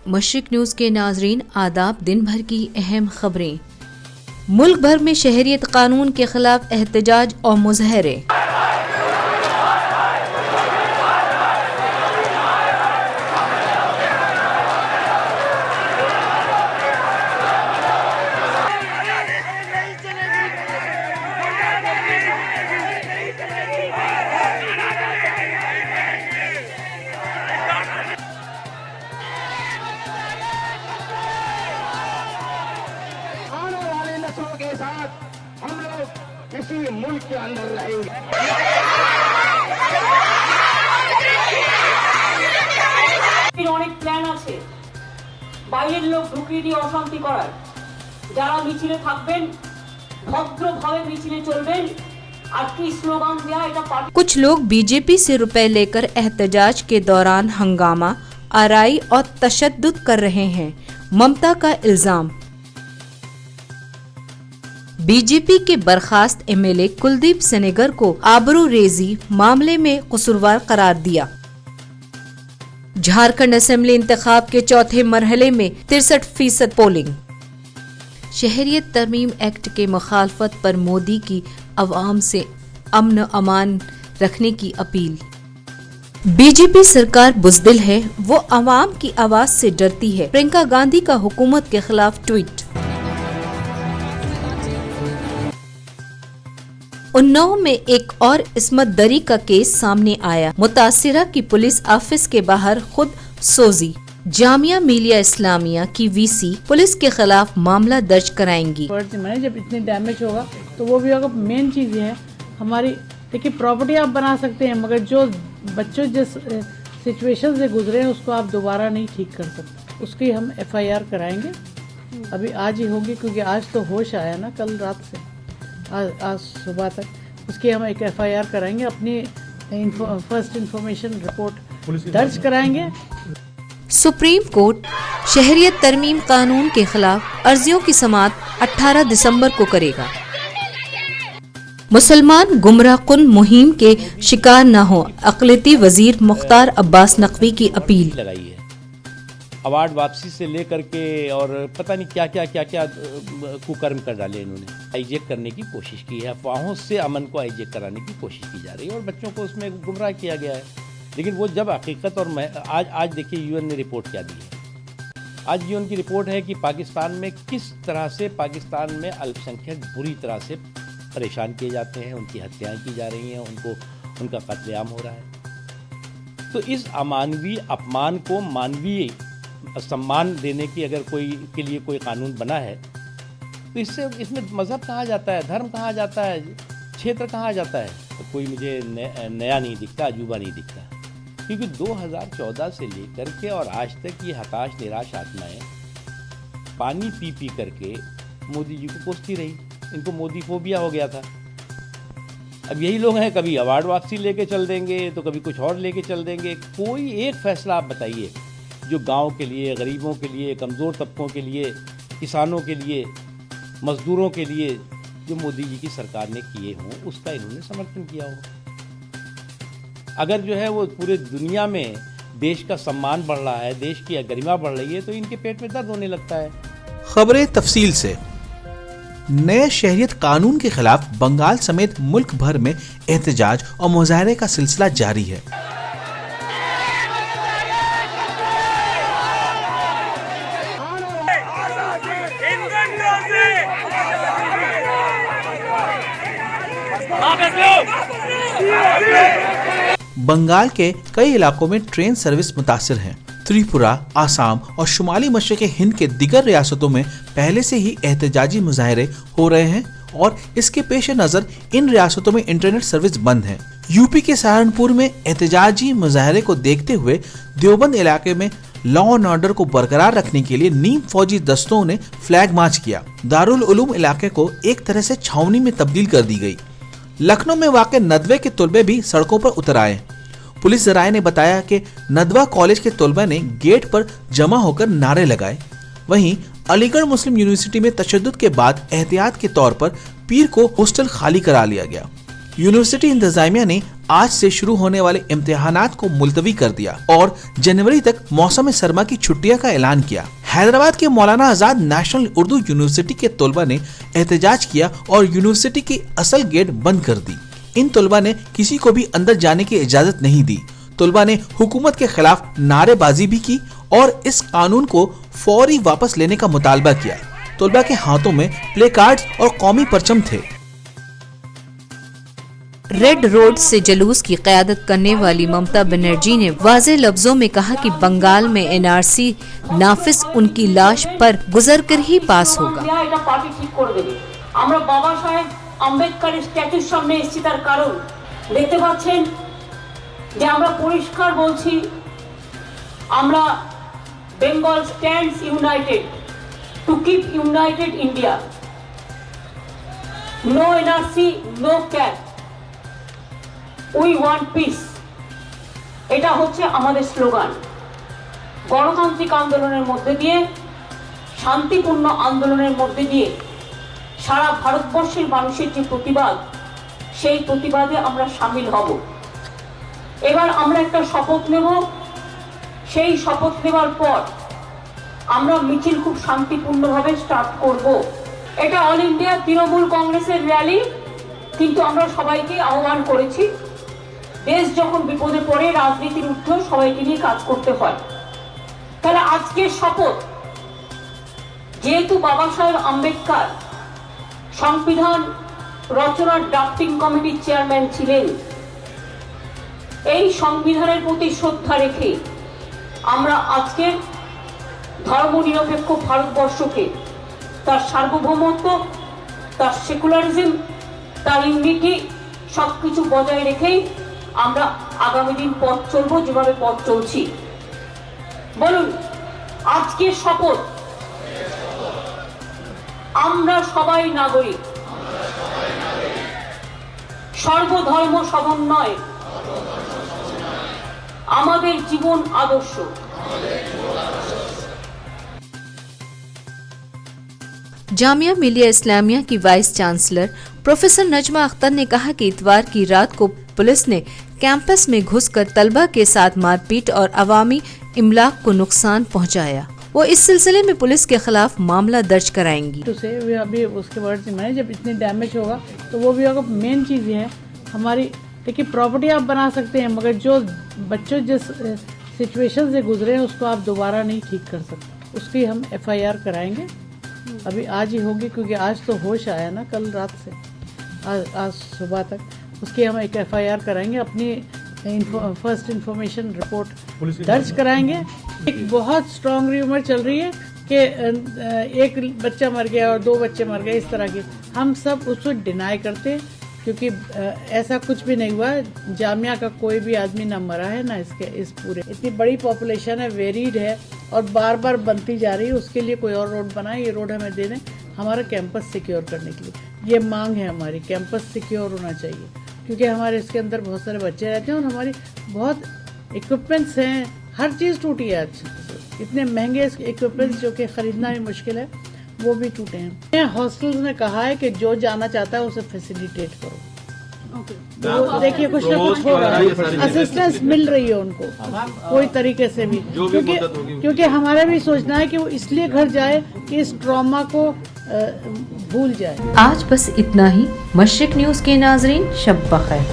मशरिक news के नाजरीन आदाब। दिन भर की अहम खबरें। मुल्क भर में शहरियत कानून के खिलाफ एहतजाज और मुज़ाहरे। के साथ हम लोग इसी मुल्क के अंदर रहेंगे। অনেক প্ল্যান আছে বাইরের লোক ঢুকিয়ে দিয়ে অশান্তি করার। যারা মিছিলে থাকবেন ভদ্রভাবে মিছিলে চলবেন আর কি স্লোগান দেয়া এটা। कुछ लोग बीजेपी से रुपए लेकर एहतजाज के दौरान हंगामा, आराई और तशद्दुद कर रहे हैं, ममता का इल्जाम। बीजेपी के बर्खास्त एमएलए कुलदीप सेनेगर को आबरूरेजी मामले में कसूरवार करार दिया। झारखंड असेंबली इंतखाब के चौथे मरहले में 63% पोलिंग। शहरियत तरमीम एक्ट के मुखालफत पर मोदी की अवाम से अमन अमान रखने की अपील। बीजेपी सरकार बुज़दिल है, वो अवाम की आवाज से डरती है। प्रियंका गांधी का हुकूमत के खिलाफ ट्वीट। उन्नाव में एक और इस्मत दरी का केस सामने आया। मुतासिरा की पुलिस ऑफिस के बाहर खुद सोजी। जामिया मिलिया इस्लामिया की वीसी पुलिस के खिलाफ मामला दर्ज कराएंगी। मैंने जब इतनी डैमेज होगा तो वो भी होगा। मेन चीज़ ये है हमारी, देखिए प्रॉपर्टी आप बना सकते हैं मगर जो बच्चों जिस सिचुएशन से गुजरे हैं उसको आप दोबारा नहीं ठीक कर सकते। उसकी हम FIR कराएंगे, अभी आज ही होगी क्योंकि आज तो होश आया ना कल रात से आज सुबह तक। उसकी हम एक FIR कराएंगे, अपनी फर्स्ट इंफॉर्मेशन रिपोर्ट दर्ज कराएंगे। सुप्रीम कोर्ट शहरियत तरमीम कानून के खिलाफ अर्जियों की समाअत 18 दिसंबर को करेगा। मुसलमान गुमराह कुन मुहिम के शिकार न हो, अक़लियती वजीर मुख्तार अब्बास नकवी की अपील। लगाई है अवार्ड वापसी से लेकर के और पता नहीं क्या क्या कुकर्म कर डाले इन्होंने। हाईजेक करने की कोशिश की है, अफवाहों से अमन को हाईजेक कराने की कोशिश की जा रही है और बच्चों को उसमें गुमराह किया गया है। लेकिन वो जब हकीकत और आज देखिए UN ने रिपोर्ट क्या दी है। आज UN की रिपोर्ट है कि पाकिस्तान में किस तरह से पाकिस्तान में अल्पसंख्यक बुरी तरह से परेशान किए जाते हैं, उनकी हत्याएं की जा रही हैं, उनका कत्लेआम हो रहा है। तो इस अमानवीय अपमान को मानवीय सम्मान देने की अगर के लिए कोई कानून बना है तो इसमें मज़हब कहाँ जाता है, धर्म कहाँ जाता है, क्षेत्र कहाँ जाता है। तो कोई मुझे नया नहीं दिखता, अजूबा नहीं दिखता। क्योंकि 2014 से लेकर के और आज तक ये हताश निराश आत्माएं पानी पी करके मोदी जी को कोसती रही। इनको मोदी फोबिया हो गया था। अब यही लोग हैं, कभी अवार्ड वापसी लेके चल देंगे तो कभी कुछ और लेके चल देंगे। कोई एक फैसला आप बताइए जो गांव के लिए, गरीबों के लिए, कमज़ोर तबकों के लिए, किसानों के लिए, मज़दूरों के लिए जो मोदी जी की सरकार ने किए हों उसका इन्होंने समर्थन किया हो। अगर जो है वो पूरे दुनिया में देश का सम्मान बढ़ रहा है, देश की गरिमा बढ़ रही है तो इनके पेट में दर्द होने लगता है। खबरें तफसील से। नए शहरियत कानून के खिलाफ बंगाल समेत मुल्क भर में एहतजाज और मुजाहरे का सिलसिला जारी है। बंगाल के कई इलाकों में ट्रेन सर्विस मुतासिर है। त्रिपुरा, आसाम और शुमाली मशरिक़ हिंद के दिगर रियासतों में पहले से ही एहतजाजी मुजाहरे हो रहे हैं और इसके पेश नज़र इन रियासतों में इंटरनेट सर्विस बंद है। यूपी के सहारनपुर में एहतजाजी मुजाहरे को देखते हुए देवबंद इलाके में लॉ एंड ऑर्डर को बरकरार रखने के लिए नीम फौजी दस्तों ने फ्लैग मार्च किया। दारुल उलूम इलाके को एक तरह से छावनी में तब्दील कर दी गई। लखनऊ में वाक़ नदवे के तलबे भी सड़कों पर उतर आए। पुलिस जराये ने बताया कि नदवा कॉलेज के तलबा ने गेट पर जमा होकर नारे लगाए। वहीं अलीगढ़ मुस्लिम यूनिवर्सिटी में तशद्दुद के बाद एहतियात के तौर पर पीर को हॉस्टल खाली करा लिया गया। यूनिवर्सिटी इंतजामिया ने आज से शुरू होने वाले इम्तिहानात को मुलतवी कर दिया और जनवरी तक मौसम सरमा की छुट्टियों का ऐलान किया। हैदराबाद के मौलाना आजाद नेशनल उर्दू यूनिवर्सिटी के तलबा ने एहतजाज किया और यूनिवर्सिटी की असल गेट बंद कर दी। इन तलबा ने किसी को भी अंदर जाने की इजाजत नहीं दी। तलबा ने हुकूमत के खिलाफ नारेबाजी भी की और इस कानून को फौरी वापस लेने का मुतालबा किया। तलबा के हाथों में प्ले कार्ड्स और कौमी परचम थे। रेड रोड से जुलूस की क़यादत करने वाली ममता बनर्जी ने वाज़ेह लफ्जों में कहा कि बंगाल में एनआरसी नाफिज उनकी लाश पर गुजर कर ही पास होगा। এটা পার্টি ঠিক করে দেবে। আমরা বাবা সাহেব আম্বেদকরের স্ট্যাচুর সামনে এসেছি, তার কারণ দেখতে পাচ্ছেন যে আমরা পরিষ্কার বলছি, আমরা Bengal stands united to keep united India, no NRC, no CAB, we want peace. এটা হচ্ছে আমাদের স্লোগান। গণতান্ত্রিক আন্দোলনের মধ্যে দিয়ে, শান্তিপূর্ণ আন্দোলনের মধ্যে দিয়ে সারা ভারতবর্ষের মানুষের যে প্রতিবাদ, সেই প্রতিবাদে আমরা সামিল হব। এবার আমরা একটা শপথ নেব। সেই শপথ নেওয়ার পর আমরা মিছিল খুব শান্তিপূর্ণভাবে স্টার্ট করব। এটা অল ইন্ডিয়া তৃণমূল কংগ্রেসের র্যালি, কিন্তু আমরা সবাইকে আহ্বান করেছি, দেশ যখন বিপদে পড়ে রাজনীতির ঊর্ধ্বে সবাইকে নিয়ে কাজ করতে হয়। তাহলে আজকের শপথ, যেহেতু বাবা সাহেব আম্বেদকর সংবিধান রচনার ড্রাফটিং কমিটির চেয়ারম্যান ছিলেন, এই সংবিধানের প্রতি শ্রদ্ধা রেখে আমরা আজকের ধর্মনিরপেক্ষ ভারতবর্ষকে তার সার্বভৌমত্ব, তার সেকুলারিজম, তার ইউনিটি সবকিছু বজায় রেখেই আমরা আগামী দিন পথ চলবো, যেভাবে পথ চলছি। বলুন, আজকের শপথ, আমরা সবাই নাগরিক, সর্বধর্ম সমন্বয় আমাদের জীবন আদর্শ। जामिया मिलिया इस्लामिया की vice chancellor professor Najma Akhtar ने कहा कि इतवार की रात को पुलिस ने कैंपस में घुसकर तलबा के साथ मारपीट और अवामी इमलाक को नुकसान पहुंचाया। वो इस सिलसिले में पुलिस के खिलाफ मामला दर्ज कराएंगी। तो से वे अभी उसके वर्ड से मैंने जब इतनी डैमेज होगा तो वो भी होगा। मेन चीज़ ये है हमारी, देखिए प्रॉपर्टी आप बना सकते हैं, मगर जो बच्चों जिस सिचुएशन से गुजरे हैं उसको आप दोबारा नहीं ठीक कर सकते। उसकी हम FIR कराएंगे, अभी आज ही होगी, क्योंकि आज तो होश आया ना, कल रात से आज सुबह तक। उसकी हम एक FIR कराएंगे, अपनी फर्स्ट इंफॉर्मेशन रिपोर्ट दर्ज कराएंगे। एक बहुत स्ट्रॉन्ग र्यूमर चल रही है कि एक बच्चा मर गया और 2 बच्चे मर गए, इस तरह की। हम सब उसको डिनाई करते हैं, क्योंकि ऐसा कुछ भी नहीं हुआ। जामिया का कोई भी आदमी ना मरा है ना इसके इस पूरे। इतनी बड़ी पॉपुलेशन है, वेरीड है और बार बार बनती जा रही है। उसके लिए कोई और रोड बनाए, ये रोड हमें दे दें हमारा कैंपस सिक्योर करने के लिए। ये मांग है हमारी, कैंपस सिक्योर होना चाहिए, क्योंकि हमारे इसके अंदर बहुत सारे बच्चे रहते हैं और हमारी बहुत इक्विपमेंट्स हैं। हर चीज़ टूटी है आज, इतने महंगे इक्विपमेंट्स जो कि ख़रीदना भी मुश्किल है, वो भी टूटे हैं। हॉस्टल्स ने कहा है कि जो जाना चाहता है उसे फैसिलिटेट करो। तो देखिए कुछ ना कुछ हो रहा है, असिस्टेंस मिल रही है उनको कोई तरीके से भी, क्योंकि हमारा भी सोचना है कि वो इसलिए घर जाए कि इस ट्रॉमा को भूल जाए। आज बस इतना ही। मशरिक न्यूज़ के नाजरीन, शब बखैर।